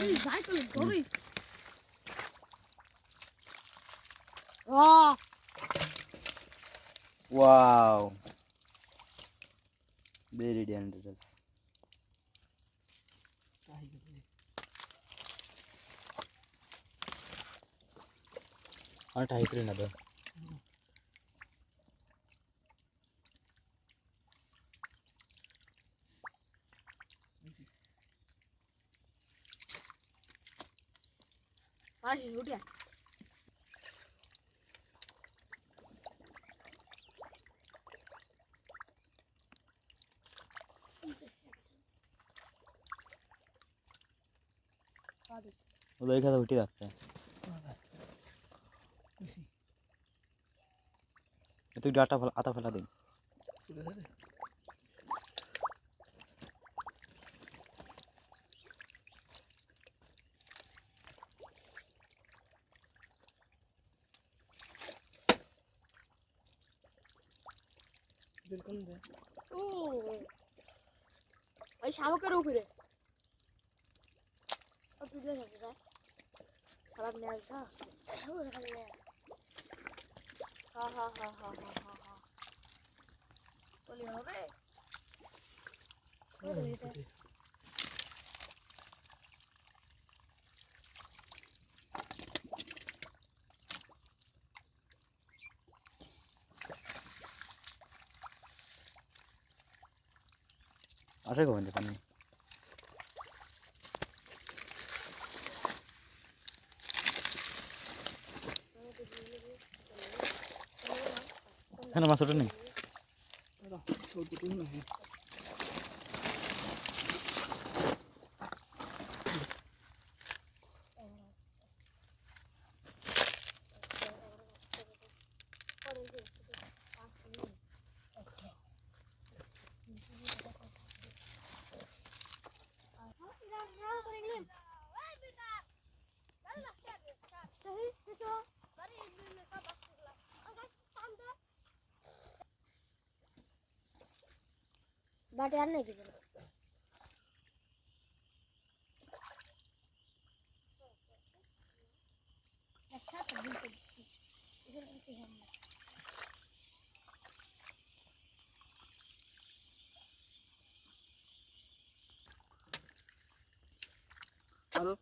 এই যাই তো ধরিস ওয়া Wow, very dangerous. Aren't I for another? আরে উঠে वो देखा तो उठी जाता है तू डाटा फल आता फैला दे बिल्कुल दे ओ भाई শামুকের উপরে अब तुझे समझा खराब नहीं आया वो खा ले हा बोलिए हो गए हो गए आशा को बंदे पानी है ना मासूर नहीं बाटे यार नहीं किधर अच्छा तो बिल्कुल इधर करके हम हेलो